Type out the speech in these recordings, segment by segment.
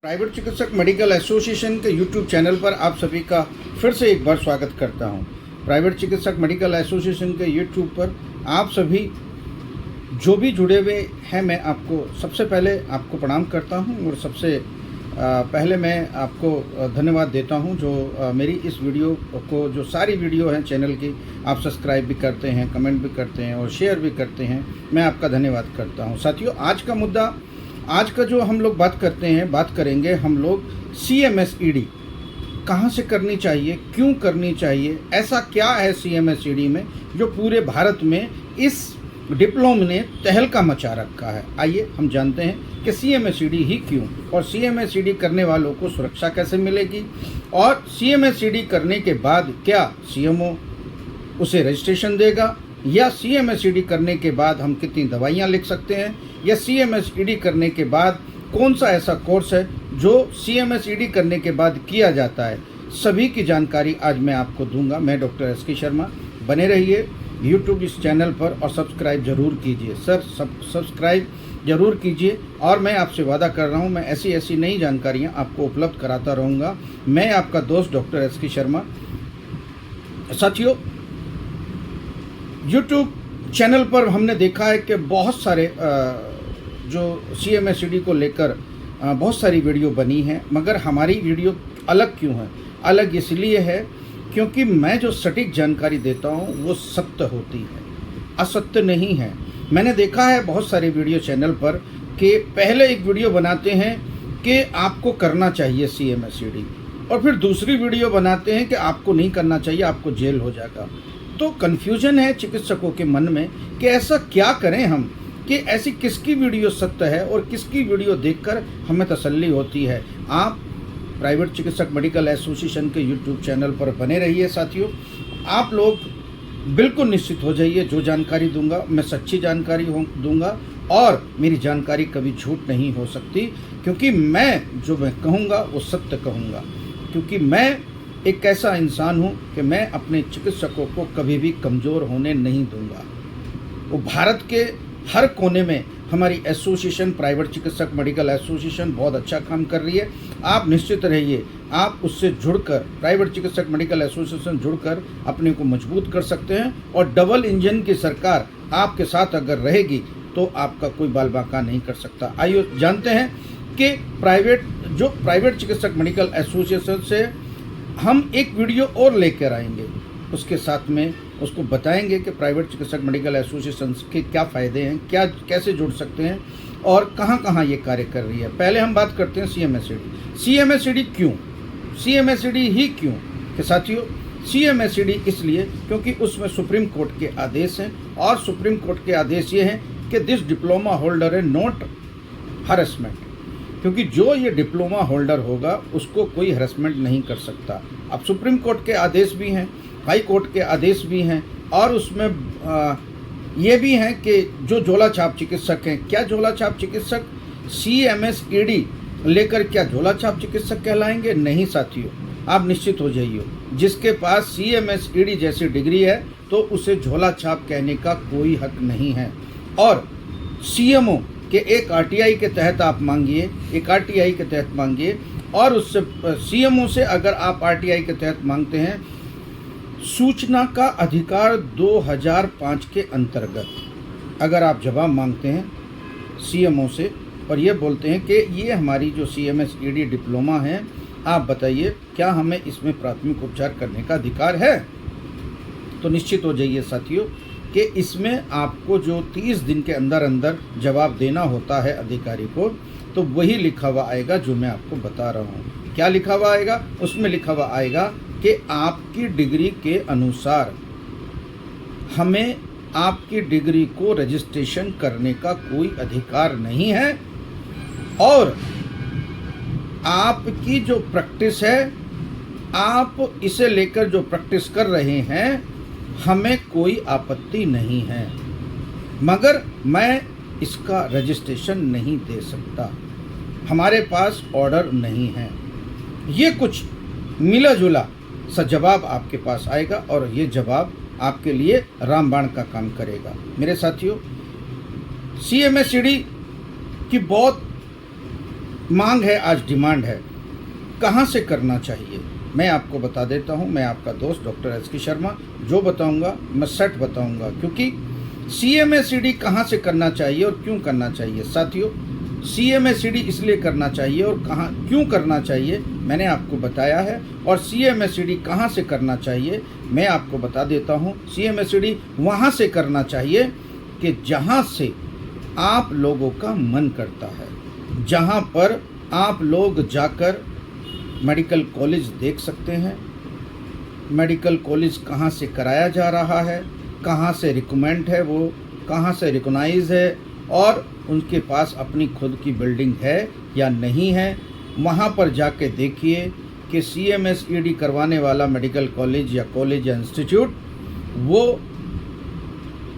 Private चिकित्सक medical association के YouTube channel पर आप सभी का फिर से एक बार स्वागत करता हूं। प्राइवेट चिकित्सक मेडिकल एसोसिएशन के यूट्यूब पर आप सभी जो भी जुड़े हुए हैं, मैं आपको सबसे पहले आपको प्रणाम करता हूं और सबसे पहले मैं आपको धन्यवाद देता हूं जो मेरी इस वीडियो को, जो सारी वीडियो हैं चैनल की, आप सब्सक्राइब भी करते हैं, कमेंट भी करते हैं और शेयर भी करते हैं। मैं आपका धन्यवाद करता हूं। साथियों, आज का जो हम लोग बात करेंगे हम लोग CMSED कहाँ से करनी चाहिए, क्यों करनी चाहिए, ऐसा क्या है CMSED में जो पूरे भारत में इस डिप्लोमा ने तहलका मचा रखा है। आइए हम जानते हैं कि CMSED ही क्यों, और CMSED करने वालों को सुरक्षा कैसे मिलेगी, और CMSED करने के बाद क्या CMO उसे रजिस्ट्रेशन देगा, या CMSED करने के बाद हम कितनी दवाइयाँ लिख सकते हैं, या CMSED करने के बाद कौन सा ऐसा कोर्स है जो CMSED करने के बाद किया जाता है। सभी की जानकारी आज मैं आपको दूंगा। मैं डॉक्टर SK शर्मा। बने रहिए YouTube इस चैनल पर और सब्सक्राइब ज़रूर कीजिए। सब्सक्राइब ज़रूर कीजिए, और मैं आपसे वादा कर रहा हूँ, मैं ऐसी नई जानकारियाँ आपको उपलब्ध कराता रहूँगा। मैं आपका दोस्त डॉक्टर SK शर्मा। साथियों, YouTube चैनल पर हमने देखा है कि बहुत सारे जो CMSED को लेकर बहुत सारी वीडियो बनी है, मगर हमारी वीडियो अलग क्यों है? अलग इसलिए है क्योंकि मैं जो सटीक जानकारी देता हूँ वो सत्य होती है, असत्य नहीं है। मैंने देखा है बहुत सारे वीडियो चैनल पर कि पहले एक वीडियो बनाते हैं कि आपको करना चाहिए CMSED, और फिर दूसरी वीडियो बनाते हैं कि आपको नहीं करना चाहिए, आपको जेल हो जाएगा। तो कन्फ्यूजन है चिकित्सकों के मन में कि ऐसा क्या करें हम, कि ऐसी किसकी वीडियो सत्य है और किसकी वीडियो देखकर हमें तसल्ली होती है। आप प्राइवेट चिकित्सक मेडिकल एसोसिएशन के यूट्यूब चैनल पर बने रहिए। साथियों, आप लोग बिल्कुल निश्चित हो जाइए, जो जानकारी दूंगा मैं सच्ची जानकारी दूंगा, और मेरी जानकारी कभी झूठ नहीं हो सकती, क्योंकि मैं कहूँगा वो सत्य कहूँगा। क्योंकि मैं एक ऐसा इंसान हूँ कि मैं अपने चिकित्सकों को कभी भी कमज़ोर होने नहीं दूंगा। वो भारत के हर कोने में हमारी एसोसिएशन, प्राइवेट चिकित्सक मेडिकल एसोसिएशन बहुत अच्छा काम कर रही है। आप निश्चित रहिए, आप उससे जुड़कर, प्राइवेट चिकित्सक मेडिकल एसोसिएशन जुड़कर अपने को मजबूत कर सकते हैं, और डबल इंजन की सरकार आपके साथ अगर रहेगी तो आपका कोई बाल बांका नहीं कर सकता। आइए जानते हैं कि प्राइवेट चिकित्सक मेडिकल एसोसिएशन से हम एक वीडियो और लेकर आएंगे, उसके साथ में उसको बताएंगे कि प्राइवेट चिकित्सक मेडिकल एसोसिएशन के क्या फ़ायदे हैं, कैसे जुड़ सकते हैं, और कहाँ ये कार्य कर रही है। पहले हम बात करते हैं CMSED क्यों, CMSED ही क्यों। कि साथियों, CMSED इसलिए क्योंकि उसमें सुप्रीम कोर्ट के आदेश हैं, और सुप्रीम कोर्ट के आदेश ये हैं कि दिस डिप्लोमा होल्डर है नॉट हरेसमेंट, क्योंकि जो ये डिप्लोमा होल्डर होगा उसको कोई हरेसमेंट नहीं कर सकता। अब सुप्रीम कोर्ट के आदेश भी हैं, हाई कोर्ट के आदेश भी हैं, और उसमें ये भी हैं कि जो झोला छाप चिकित्सक हैं, क्या झोला छाप चिकित्सक CMSED लेकर क्या झोला छाप चिकित्सक कहलाएंगे? नहीं साथियों, आप निश्चित हो जाइए, जिसके पास CMSED जैसी डिग्री है तो उसे झोला छाप कहने का कोई हक नहीं है। और CMO कि एक RTI के तहत आप मांगिए, एक RTI के तहत मांगिए, और उससे CMO से अगर आप RTI के तहत मांगते हैं, सूचना का अधिकार 2005 के अंतर्गत अगर आप जवाब मांगते हैं CMO से, और ये बोलते हैं कि ये हमारी जो CMSED डिप्लोमा है, आप बताइए क्या हमें इसमें प्राथमिक उपचार करने का अधिकार है, तो निश्चित हो जाइए साथियों कि इसमें आपको जो 30 दिन के अंदर जवाब देना होता है अधिकारी को, तो वही लिखा हुआ आएगा जो मैं आपको बता रहा हूँ। क्या लिखा हुआ आएगा? उसमें लिखा हुआ आएगा कि आपकी डिग्री के अनुसार हमें आपकी डिग्री को रजिस्ट्रेशन करने का कोई अधिकार नहीं है, और आपकी जो प्रैक्टिस है, आप इसे लेकर जो प्रैक्टिस कर रहे हैं, हमें कोई आपत्ति नहीं है, मगर मैं इसका रजिस्ट्रेशन नहीं दे सकता, हमारे पास ऑर्डर नहीं है। ये कुछ मिला जुला सा जवाब आपके पास आएगा, और ये जवाब आपके लिए रामबाण का काम करेगा। मेरे साथियों, CMSED की बहुत मांग है, आज डिमांड है। कहाँ से करना चाहिए मैं आपको बता देता हूँ। मैं आपका दोस्त डॉक्टर एस.के. शर्मा, जो बताऊँगा मैं सच बताऊँगा, क्योंकि CMACD कहाँ से करना चाहिए और क्यों करना चाहिए। साथियों, CMACD इसलिए करना चाहिए और कहाँ क्यों करना चाहिए मैंने आपको बताया है, और CMACD कहाँ से करना चाहिए मैं आपको बता देता हूँ। CMACD वहाँ से करना चाहिए कि जहाँ से आप लोगों का मन करता है, जहाँ पर आप लोग जाकर मेडिकल कॉलेज देख सकते हैं। मेडिकल कॉलेज कहाँ से कराया जा रहा है, कहाँ से रिकमेंड है, वो कहाँ से रिकॉग्नाइज है, और उनके पास अपनी खुद की बिल्डिंग है या नहीं है। वहाँ पर जाके देखिए कि CMACD करवाने वाला मेडिकल कॉलेज या कॉलेज या इंस्टीट्यूट वो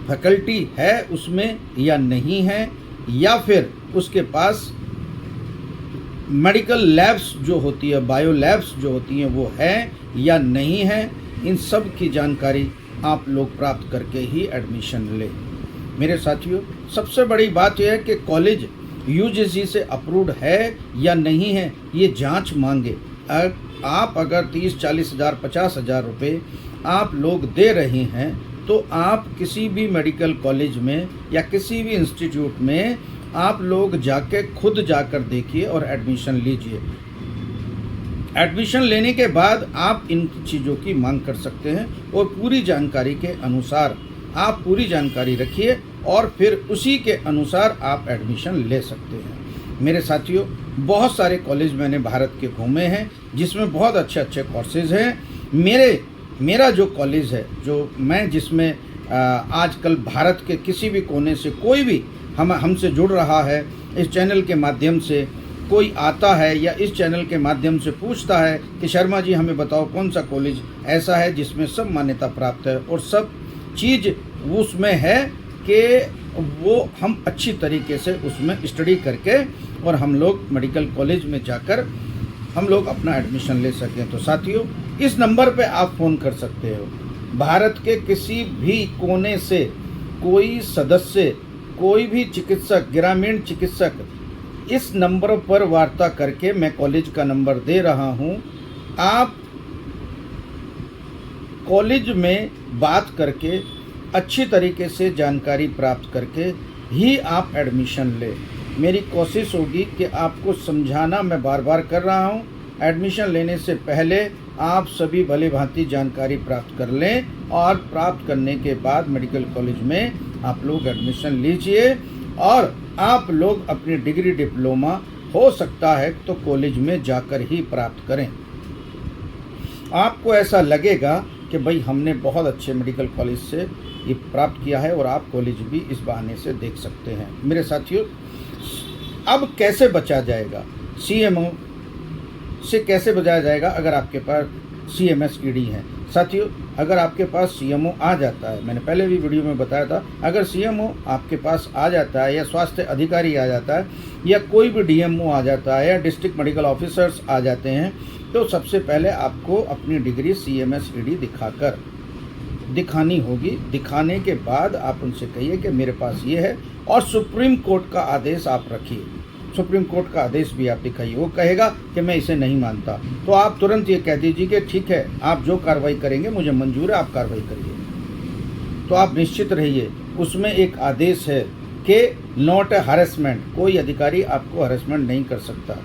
फैकल्टी है उसमें या नहीं है, या फिर उसके पास मेडिकल लैब्स जो होती है, बायो लैब्स जो होती हैं वो है या नहीं है। इन सब की जानकारी आप लोग प्राप्त करके ही एडमिशन लें। मेरे साथियों, सबसे बड़ी बात यह है कि कॉलेज UGC से अप्रूव्ड है या नहीं है, ये जांच मांगे। आप अगर 30-40 हज़ार 50 हज़ार रुपये आप लोग दे रहे हैं तो आप किसी भी मेडिकल कॉलेज में या किसी भी इंस्टीट्यूट में आप लोग जाके खुद जाकर देखिए और एडमिशन लीजिए। एडमिशन लेने के बाद आप इन चीज़ों की मांग कर सकते हैं, और पूरी जानकारी के अनुसार आप पूरी जानकारी रखिए और फिर उसी के अनुसार आप एडमिशन ले सकते हैं। मेरे साथियों, बहुत सारे कॉलेज मैंने भारत के घूमे हैं जिसमें बहुत अच्छे अच्छे कोर्सेज हैं। मेरा जो कॉलेज है, जो मैं जिसमें आजकल भारत के किसी भी कोने से कोई भी हमसे जुड़ रहा है, इस चैनल के माध्यम से कोई आता है या इस चैनल के माध्यम से पूछता है कि शर्मा जी हमें बताओ कौन सा कॉलेज ऐसा है जिसमें सब मान्यता प्राप्त है और सब चीज़ उसमें है कि वो हम अच्छी तरीके से उसमें स्टडी करके और हम लोग मेडिकल कॉलेज में जाकर हम लोग अपना एडमिशन ले सकें। तो साथियों, इस नंबर पे आप फ़ोन कर सकते हो। भारत के किसी भी कोने से कोई सदस्य, कोई भी चिकित्सक, ग्रामीण चिकित्सक, इस नंबर पर वार्ता करके, मैं कॉलेज का नंबर दे रहा हूं, आप कॉलेज में बात करके अच्छी तरीके से जानकारी प्राप्त करके ही आप एडमिशन लें। मेरी कोशिश होगी कि आपको समझाना मैं बार बार कर रहा हूं। एडमिशन लेने से पहले आप सभी भली भांति जानकारी प्राप्त कर लें, और प्राप्त करने के बाद मेडिकल कॉलेज में आप लोग एडमिशन लीजिए और आप लोग अपनी डिग्री डिप्लोमा हो सकता है तो कॉलेज में जाकर ही प्राप्त करें। आपको ऐसा लगेगा कि भाई हमने बहुत अच्छे मेडिकल कॉलेज से ये प्राप्त किया है, और आप कॉलेज भी इस बहाने से देख सकते हैं। मेरे साथियों, अब कैसे बचा जाएगा, CMO से कैसे बचाया जाएगा अगर आपके पास CMACD है। साथियों, अगर आपके पास CMO आ जाता है, मैंने पहले भी वीडियो में बताया था, अगर CMO आपके पास आ जाता है या स्वास्थ्य अधिकारी आ जाता है या कोई भी DMO आ जाता है या डिस्ट्रिक्ट मेडिकल ऑफिसर्स आ जाते हैं, तो सबसे पहले आपको अपनी डिग्री CMACD दिखानी होगी। दिखाने के बाद आप उनसे कहिए कि मेरे पास ये है, और सुप्रीम कोर्ट का आदेश आप रखिए। सुप्रीम कोर्ट का आदेश भी आप दिखाइए। वो कहेगा कि मैं इसे नहीं मानता, तो आप तुरंत ये कह दीजिए कि ठीक है, आप जो कार्रवाई करेंगे मुझे मंजूर है, आप कार्रवाई करिए। तो आप निश्चित रहिए, उसमें एक आदेश है कि नॉट ए हरेसमेंट, कोई अधिकारी आपको हरेसमेंट नहीं कर सकता।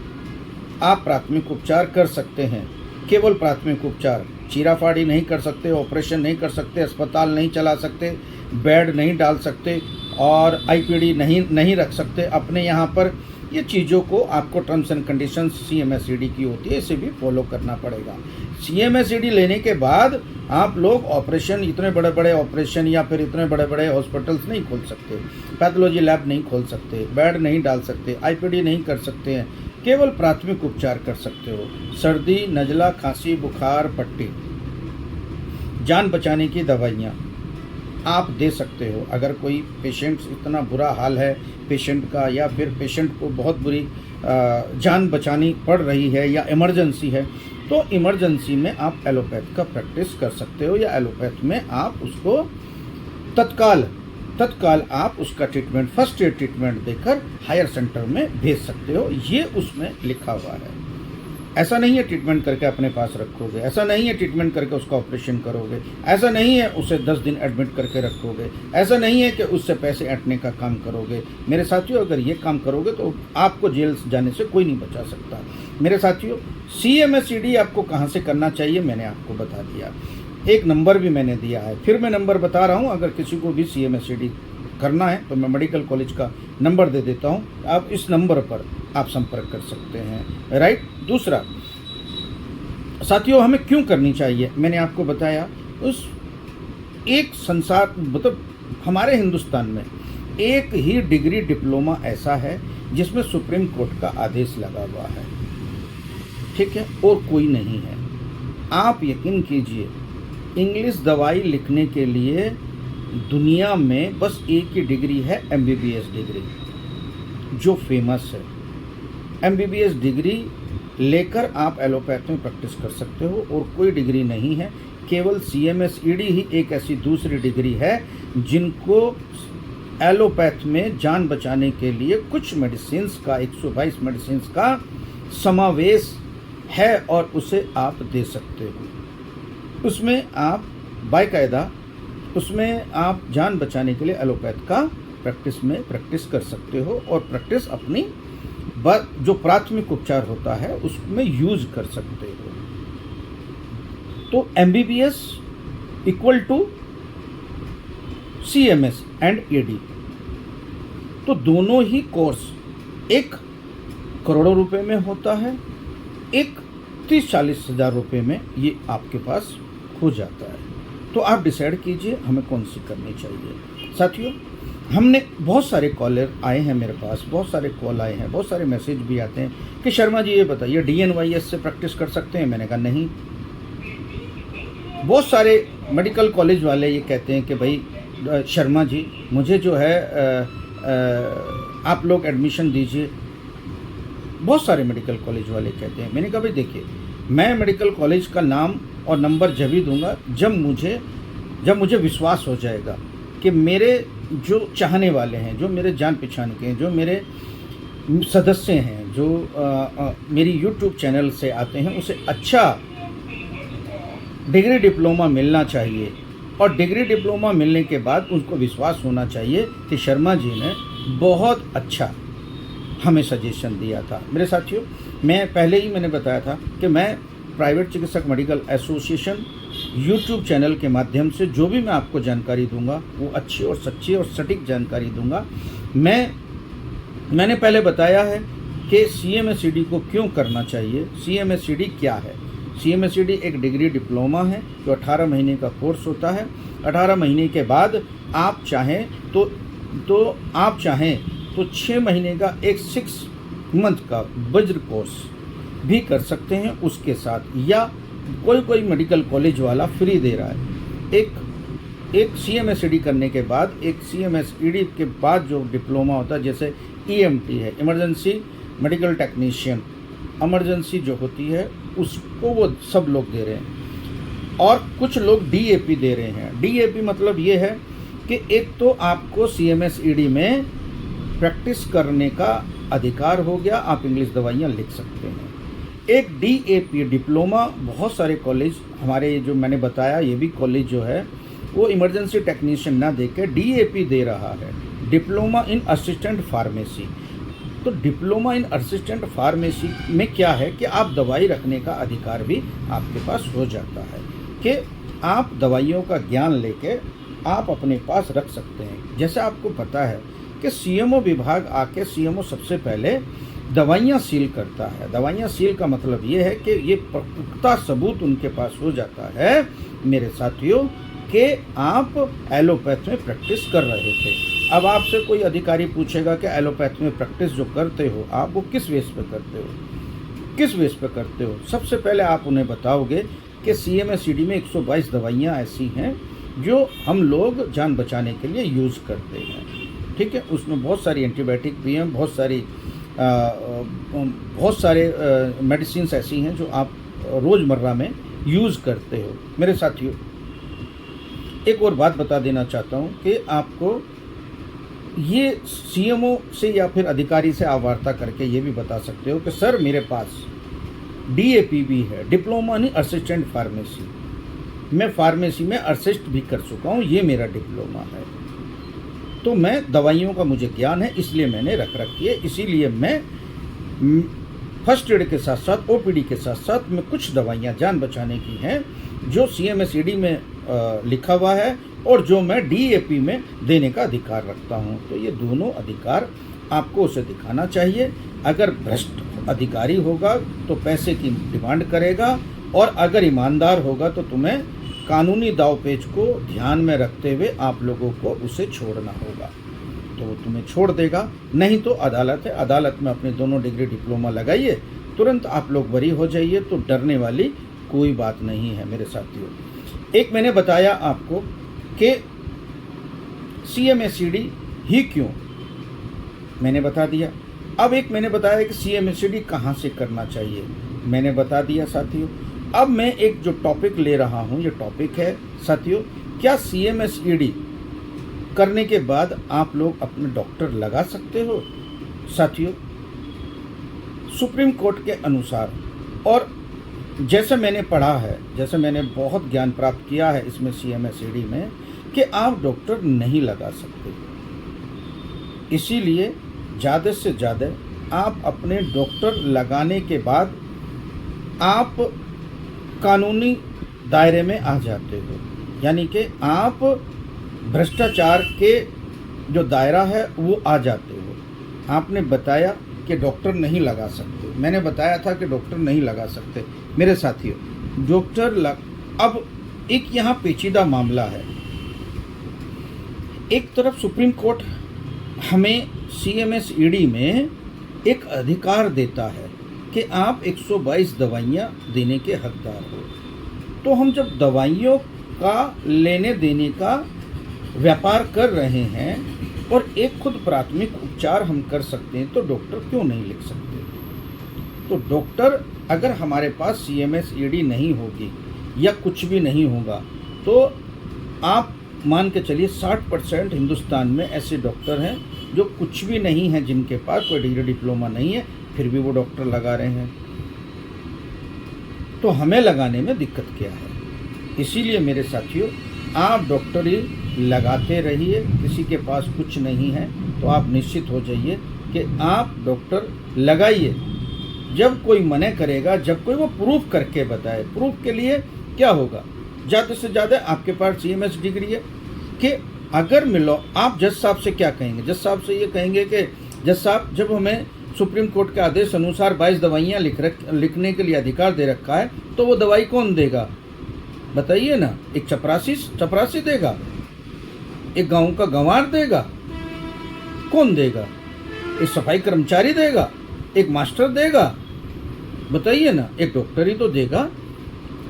आप प्राथमिक उपचार कर सकते हैं, केवल प्राथमिक उपचार, चीराफाड़ी नहीं कर सकते, ऑपरेशन नहीं कर सकते, अस्पताल नहीं चला सकते, बेड नहीं डाल सकते और IPD नहीं रख सकते अपने यहाँ पर। ये चीज़ों को आपको टर्म्स एंड कंडीशंस CMACD की होती है, इसे भी फॉलो करना पड़ेगा। CMACD लेने के बाद आप लोग ऑपरेशन, इतने बड़े बड़े ऑपरेशन या फिर इतने बड़े बड़े हॉस्पिटल्स नहीं खोल सकते, पैथोलॉजी लैब नहीं खोल सकते, बेड नहीं डाल सकते, IPD नहीं कर सकते हैं, केवल प्राथमिक उपचार कर सकते हो। सर्दी, नज़ला, खांसी, बुखार, पट्टी, जान बचाने की दवाइयाँ आप दे सकते हो। अगर कोई पेशेंट, इतना बुरा हाल है पेशेंट का, या फिर पेशेंट को बहुत बुरी जान बचानी पड़ रही है या इमरजेंसी है, तो इमरजेंसी में आप एलोपैथ का प्रैक्टिस कर सकते हो, या एलोपैथ में आप उसको तत्काल तत्काल आप उसका ट्रीटमेंट, फर्स्ट एड ट्रीटमेंट देकर हायर सेंटर में भेज सकते हो। ये उसमें लिखा हुआ है। ऐसा नहीं है ट्रीटमेंट करके अपने पास रखोगे, ऐसा नहीं है ट्रीटमेंट करके उसका ऑपरेशन करोगे, ऐसा नहीं है उसे 10 दिन एडमिट करके रखोगे, ऐसा नहीं है कि उससे पैसे ऐंठने का काम करोगे। मेरे साथियों, अगर ये काम करोगे तो आपको जेल जाने से कोई नहीं बचा सकता। मेरे साथियों, CMSED आपको कहाँ से करना चाहिए मैंने आपको बता दिया, एक नंबर भी मैंने दिया है, फिर मैं नंबर बता रहा हूँ। अगर किसी को भी CMSED करना है तो मैं मेडिकल कॉलेज का नंबर दे देता हूँ, आप इस नंबर पर आप संपर्क कर सकते हैं, राइट। दूसरा साथियों, हमें क्यों करनी चाहिए मैंने आपको बताया। उस एक संसार मतलब हमारे हिंदुस्तान में एक ही डिग्री डिप्लोमा ऐसा है जिसमें सुप्रीम कोर्ट का आदेश लगा हुआ है, ठीक है, और कोई नहीं है। आप यकीन कीजिए, इंग्लिश दवाई लिखने के लिए दुनिया में बस एक ही डिग्री है, MBBS डिग्री, जो फेमस है। MBBS डिग्री लेकर आप एलोपैथ में प्रैक्टिस कर सकते हो, और कोई डिग्री नहीं है। केवल CMSED ही एक ऐसी दूसरी डिग्री है जिनको एलोपैथ में जान बचाने के लिए कुछ मेडिसिन्स का 122 मेडिसिन्स का समावेश है, और उसे आप दे सकते हो। उसमें आप बाकायदा उसमें आप जान बचाने के लिए एलोपैथ का प्रैक्टिस कर सकते हो, और प्रैक्टिस अपनी जो प्राथमिक उपचार होता है उसमें यूज कर सकते हो। तो MBBS equal to CMS and ED, तो दोनों ही कोर्स एक करोड़ों रुपए में होता है, एक 30-40 हज़ार रुपये में ये आपके पास हो जाता है। तो आप डिसाइड कीजिए हमें कौन सी करनी चाहिए। साथियों, हमने बहुत सारे कॉलर आए हैं मेरे पास, बहुत सारे कॉल आए हैं, बहुत सारे मैसेज भी आते हैं कि शर्मा जी ये बताइए DNYS से प्रैक्टिस कर सकते हैं। मैंने कहा नहीं। बहुत सारे मेडिकल कॉलेज वाले ये कहते हैं कि भाई शर्मा जी मुझे जो है आप लोग एडमिशन दीजिए। बहुत सारे मेडिकल कॉलेज वाले कहते हैं। मैंने कहा भाई देखिए, मैं मेडिकल कॉलेज का नाम और नंबर जब ही दूंगा जब मुझे विश्वास हो जाएगा कि मेरे जो चाहने वाले हैं, जो मेरे जान पहचान के हैं, जो मेरे सदस्य हैं, जो मेरी YouTube चैनल से आते हैं, उसे अच्छा डिग्री डिप्लोमा मिलना चाहिए। और डिग्री डिप्लोमा मिलने के बाद उनको विश्वास होना चाहिए कि शर्मा जी ने बहुत अच्छा हमें सजेशन दिया था। मेरे साथियों, मैं पहले ही मैंने बताया था कि मैं प्राइवेट चिकित्सक मेडिकल एसोसिएशन YouTube चैनल के माध्यम से जो भी मैं आपको जानकारी दूंगा वो अच्छी और सच्ची और सटीक जानकारी दूंगा। मैंने पहले बताया है कि CMSED को क्यों करना चाहिए। CMSED क्या है? CMSED एक डिग्री डिप्लोमा है जो 18 महीने का कोर्स होता है। 18 महीने के बाद आप चाहें तो 6 महीने का एक 6 मंथ का वज्र कोर्स भी कर सकते हैं उसके साथ, या कोई मेडिकल कॉलेज वाला फ्री दे रहा है। एक CMSED करने के बाद, एक CMSED के बाद जो डिप्लोमा होता है, जैसे EMT है, इमरजेंसी मेडिकल टेक्नीशियन, इमरजेंसी जो होती है उसको वो सब लोग दे रहे हैं, और कुछ लोग DAP दे रहे हैं। DAP मतलब ये है कि एक तो आपको CMSED में प्रैक्टिस करने का अधिकार हो गया, आप इंग्लिश दवाइयाँ लिख सकते हैं। एक DAP डिप्लोमा, बहुत सारे कॉलेज हमारे जो मैंने बताया, ये भी कॉलेज जो है वो इमरजेंसी टेक्नीशियन ना दे के DAP दे रहा है, डिप्लोमा इन असिस्टेंट फार्मेसी। तो डिप्लोमा इन असिस्टेंट फार्मेसी में क्या है कि आप दवाई रखने का अधिकार भी आपके पास हो जाता है, कि आप दवाइयों का ज्ञान लेके आप अपने पास रख सकते हैं। जैसे आपको पता है कि CMO विभाग आके CMO सबसे पहले दवाइयाँ सील करता है। दवाइयाँ सील का मतलब ये है कि ये पुख्ता सबूत उनके पास हो जाता है मेरे साथियों कि आप एलोपैथ में प्रैक्टिस कर रहे थे। अब आपसे कोई अधिकारी पूछेगा कि एलोपैथ में प्रैक्टिस जो करते हो आप वो किस बेस पे करते हो, किस बेस पे करते हो। सबसे पहले आप उन्हें बताओगे कि CMSED में 122 दवाइयाँ ऐसी हैं जो हम लोग जान बचाने के लिए यूज़ करते हैं, ठीक है। उसमें बहुत सारी एंटीबायोटिक भी हैं, बहुत सारे मेडिसिन्स ऐसी हैं जो आप रोज़मर्रा में यूज़ करते हो। मेरे साथियों, एक और बात बता देना चाहता हूँ कि आपको ये सीएमओ से या फिर अधिकारी से आप वार्ता करके ये भी बता सकते हो कि सर मेरे पास डीएपी भी है, डिप्लोमा नहीं असिस्टेंट फार्मेसी, मैं फार्मेसी में असिस्ट भी कर चुका हूँ, ये मेरा डिप्लोमा है, तो मैं दवाइयों का मुझे ज्ञान है इसलिए मैंने रख रखी है, इसीलिए मैं फर्स्ट एड के साथ साथ ओपीडी के साथ साथ में कुछ दवाइयाँ जान बचाने की हैं जो सीएमएसईडी में लिखा हुआ है और जो मैं डीएपी में देने का अधिकार रखता हूं। तो ये दोनों अधिकार आपको उसे दिखाना चाहिए। अगर भ्रष्ट अधिकारी होगा तो पैसे की डिमांड करेगा और अगर ईमानदार होगा तो तुम्हें कानूनी दावपेच को ध्यान में रखते हुए आप लोगों को उसे छोड़ना होगा, तो वो तुम्हें छोड़ देगा। नहीं तो अदालत है, अदालत में अपने दोनों डिग्री डिप्लोमा लगाइए, तुरंत आप लोग बरी हो जाइए, तो डरने वाली कोई बात नहीं है मेरे साथियों। एक मैंने बताया आपको कि सीएमएसईडी ही क्यों, मैंने बता दिया। अब एक मैंने बताया कि सीएमएसईडी कहाँ से करना चाहिए, मैंने बता दिया साथियों। अब मैं एक जो टॉपिक ले रहा हूँ, ये टॉपिक है साथियों, क्या सीएमएसईडी करने के बाद आप लोग अपने डॉक्टर लगा सकते हो? साथियों, सुप्रीम कोर्ट के अनुसार और जैसे मैंने पढ़ा है, जैसे मैंने बहुत ज्ञान प्राप्त किया है इसमें सीएमएसईडी में, कि आप डॉक्टर नहीं लगा सकते। इसीलिए ज़्यादा से ज़्यादा आप अपने डॉक्टर लगाने के बाद आप कानूनी दायरे में आ जाते हो, यानी कि आप भ्रष्टाचार के जो दायरा है वो आ जाते हो। आपने बताया कि डॉक्टर नहीं लगा सकते, मैंने बताया था कि डॉक्टर नहीं लगा सकते। मेरे साथियों, अब एक यहाँ पेचीदा मामला है। एक तरफ सुप्रीम कोर्ट हमें सीएमएसईडी में एक अधिकार देता है कि आप 122 दवाइयाँ देने के हकदार हो, तो हम जब दवाइयों का लेने देने का व्यापार कर रहे हैं और एक खुद प्राथमिक उपचार हम कर सकते हैं, तो डॉक्टर क्यों नहीं लिख सकते? तो डॉक्टर, अगर हमारे पास सीएमएसईडी नहीं होगी या कुछ भी नहीं होगा, तो आप मान के चलिए 60% हिंदुस्तान में ऐसे डॉक्टर हैं जो कुछ भी नहीं है, जिनके पास कोई डिग्री डिप्लोमा नहीं है, फिर भी वो डॉक्टर लगा रहे हैं। तो हमें लगाने में दिक्कत क्या है? इसीलिए मेरे साथियों, आप डॉक्टरी लगाते रहिए। किसी के पास कुछ नहीं है तो आप निश्चित हो जाइए कि आप डॉक्टर लगाइए। जब कोई मना करेगा, जब कोई वो प्रूफ करके बताए, प्रूफ के लिए क्या होगा, ज़्यादा से ज़्यादा आपके पास सीएमएस डिग्री है कि अगर मिलो, आप जज साहब से क्या कहेंगे? जज साहब से ये कहेंगे कि जज साहब, जब हमें सुप्रीम कोर्ट के आदेश अनुसार 22 दवाइयाँ लिखने के लिए अधिकार दे रखा है, तो वो दवाई कौन देगा बताइए ना? एक चपरासी देगा? एक गांव का गंवार देगा? कौन देगा? एक सफाई कर्मचारी देगा? एक मास्टर देगा? बताइए ना, एक डॉक्टर ही तो देगा।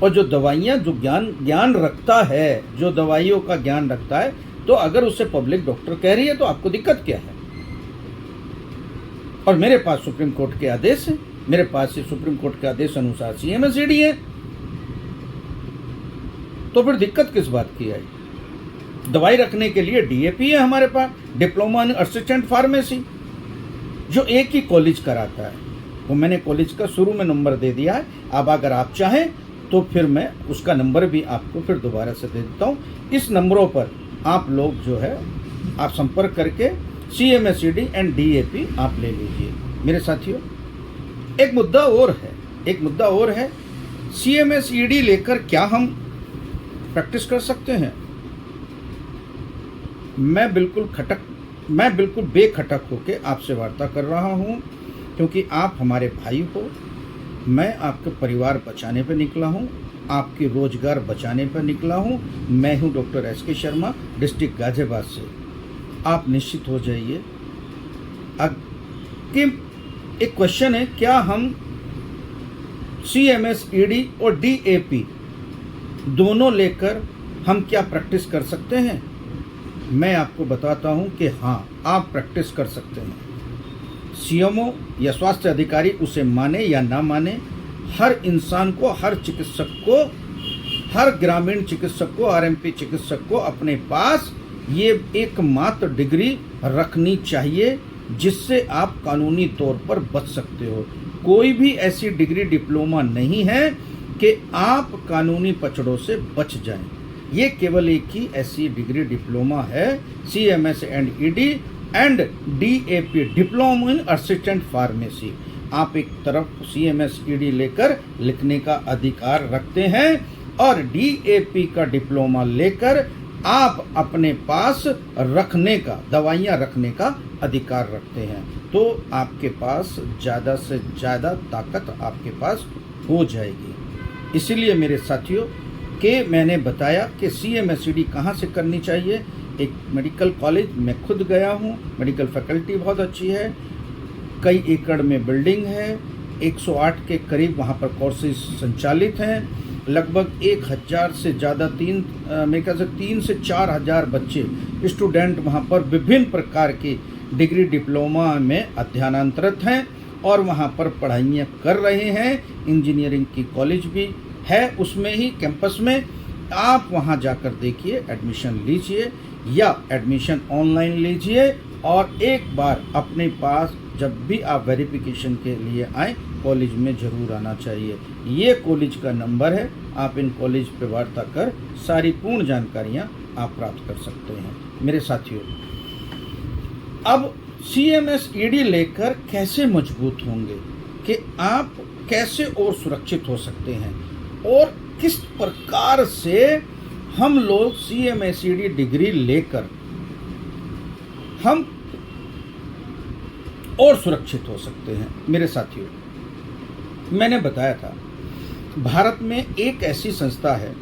और जो दवाइयाँ, जो ज्ञान रखता है, जो दवाइयों का ज्ञान रखता है, तो अगर उसे पब्लिक डॉक्टर कह रही है तो आपको दिक्कत क्या है? और मेरे पास सुप्रीम कोर्ट के आदेश है, मेरे पास सुप्रीम कोर्ट के आदेश अनुसार सीएमएसईडी है, तो फिर दिक्कत किस बात की आई? दवाई रखने के लिए डीएपी है हमारे पास, डिप्लोमा इन असिस्टेंट फार्मेसी, जो एक ही कॉलेज कराता है। वो मैंने कॉलेज का शुरू में नंबर दे दिया है। अब अगर आप चाहें तो फिर मैं उसका नंबर भी आपको फिर दोबारा से दे देता हूँ। इस नंबरों पर आप लोग जो है, आप संपर्क करके सीएमएसईडी एंड डीएपी आप ले लीजिए। मेरे साथियों, एक मुद्दा और है, सीएमएसईडी लेकर क्या हम प्रैक्टिस कर सकते हैं? मैं बिल्कुल बेखटक होके आपसे वार्ता कर रहा हूँ, क्योंकि आप हमारे भाई हो। मैं आपके परिवार बचाने पर निकला हूँ, आपके रोजगार बचाने पर निकला हूँ। मैं हूँ डॉक्टर एस के शर्मा, डिस्ट्रिक्ट गाजियाबाद से। आप निश्चित हो जाइए कि एक क्वेश्चन है, क्या हम सीएमएसईडी और डीएपी दोनों लेकर हम क्या प्रैक्टिस कर सकते हैं? मैं आपको बताता हूं कि हाँ, आप प्रैक्टिस कर सकते हैं। सीएमओ या स्वास्थ्य अधिकारी उसे माने या ना माने, हर इंसान को, हर चिकित्सक को, हर ग्रामीण चिकित्सक को, आरएमपी चिकित्सक को अपने पास ये एकमात्र डिग्री रखनी चाहिए जिससे आप कानूनी तौर पर बच सकते हो। कोई भी ऐसी डिग्री डिप्लोमा नहीं है कि आप कानूनी पचड़ों से बच जाएं। ये केवल एक ही ऐसी डिग्री डिप्लोमा है, CMS and ED and DAP, diploma in assistant pharmacy. आप एक तरफ CMS ED लेकर लिखने का अधिकार रखते हैं और DAP का डिप्लोमा लेकर आप अपने पास रखने का, दवाइयाँ रखने का अधिकार रखते हैं। तो आपके पास ज़्यादा से ज़्यादा ताकत आपके पास हो जाएगी। इसीलिए मेरे साथियों कि मैंने बताया कि CMS ED कहाँ से करनी चाहिए। एक मेडिकल कॉलेज मैं खुद गया हूँ, मेडिकल फैकल्टी बहुत अच्छी है, कई एकड़ में बिल्डिंग है, 108 के करीब वहाँ पर कोर्सेज संचालित हैं, लगभग 1000 से ज़्यादा मेरे ख्याल से 3 से 4000 बच्चे स्टूडेंट वहाँ पर विभिन्न प्रकार की डिग्री डिप्लोमा में अध्ययनांतरित हैं और वहाँ पर पढ़ाइयाँ कर रहे हैं। इंजीनियरिंग की कॉलेज भी है उसमें ही कैंपस में। आप वहाँ जाकर देखिए, एडमिशन लीजिए या एडमिशन ऑनलाइन लीजिए और एक बार अपने पास जब भी आप वेरिफिकेशन के लिए आए कॉलेज में ज़रूर आना चाहिए। ये कॉलेज का नंबर है, आप इन कॉलेज पर वार्ता कर सारी पूर्ण जानकारियाँ आप प्राप्त कर सकते हैं। मेरे साथियों, अब CMS ED लेकर कैसे मजबूत होंगे, कि आप कैसे और सुरक्षित हो सकते हैं और किस प्रकार से हम लोग CMS ED डिग्री लेकर हम और सुरक्षित हो सकते हैं। मेरे साथियों, मैंने बताया था भारत में एक ऐसी संस्था है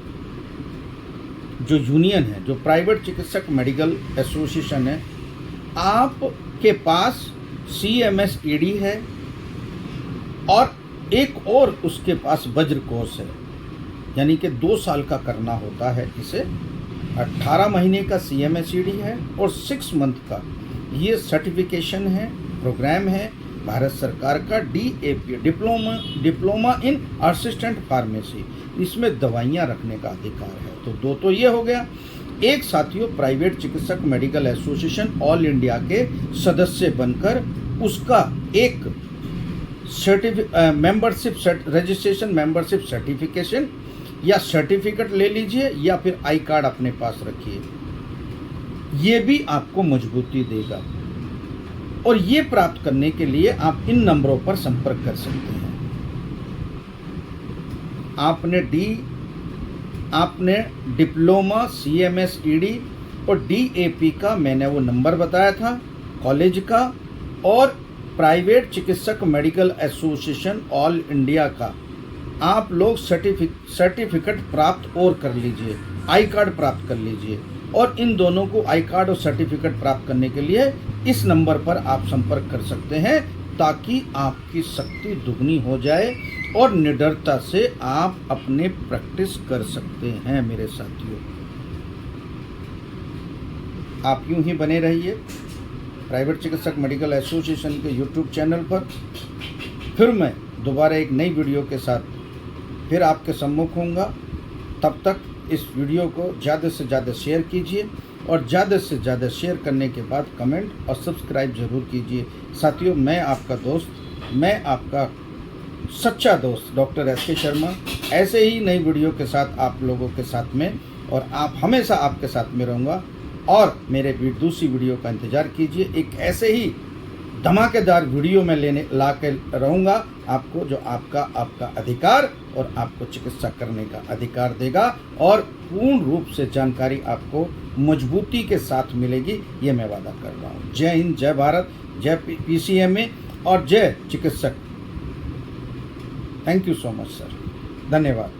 जो यूनियन है, जो प्राइवेट चिकित्सक मेडिकल एसोसिएशन है। आपके पास CMS ED है और एक और उसके पास वज्र कोर्स है, यानी कि 2 साल का करना होता है इसे। 18 महीने का CMS ED है और 6 मंथ का ये सर्टिफिकेशन है, प्रोग्राम है भारत सरकार का DAP, diploma in assistant pharmacy. इसमें दवाइयाँ रखने का अधिकार है। तो 2 तो ये हो गया। एक साथियों, प्राइवेट चिकित्सक मेडिकल एसोसिएशन ऑल इंडिया के सदस्य बनकर उसका एक मेंबरशिप रजिस्ट्रेशन, मेंबरशिप सर्टिफिकेशन या सर्टिफिकेट ले लीजिए या फिर आई कार्ड अपने पास रखिए। ये भी आपको मजबूती देगा और ये प्राप्त करने के लिए आप इन नंबरों पर संपर्क कर सकते हैं। आपने डिप्लोमा CMS ED और DAP का मैंने वो नंबर बताया था कॉलेज का, और प्राइवेट चिकित्सक मेडिकल एसोसिएशन ऑल इंडिया का आप लोग सर्टिफिकेट प्राप्त और कर लीजिए, आई कार्ड प्राप्त कर लीजिए। और इन दोनों को आई कार्ड और सर्टिफिकेट प्राप्त करने के लिए इस नंबर पर आप संपर्क कर सकते हैं, ताकि आपकी शक्ति दुगनी हो जाए और निडरता से आप अपने प्रैक्टिस कर सकते हैं। मेरे साथियों, आप यूं ही बने रहिए प्राइवेट चिकित्सक मेडिकल एसोसिएशन के YouTube चैनल पर। फिर मैं दोबारा एक नई वीडियो के साथ फिर आपके सम्मुख होऊंगा। तब तक इस वीडियो को ज़्यादा से ज़्यादा शेयर कीजिए और ज़्यादा से ज़्यादा शेयर करने के बाद कमेंट और सब्सक्राइब ज़रूर कीजिए। साथियों, मैं आपका दोस्त, मैं आपका सच्चा दोस्त डॉक्टर SK शर्मा, ऐसे ही नई वीडियो के साथ आप लोगों के साथ में, और आप हमेशा आपके साथ में रहूँगा। और मेरे दूसरी वीडियो का इंतज़ार कीजिए। एक ऐसे ही धमाकेदार वीडियो में ला के रहूँगा आपको, जो आपका अधिकार और आपको चिकित्सा करने का अधिकार देगा और पूर्ण रूप से जानकारी आपको मजबूती के साथ मिलेगी, ये मैं वादा कर रहा हूँ। जय हिंद, जय भारत, जय PCMA और जय चिकित्सक। Thank you so much sir, धन्यवाद।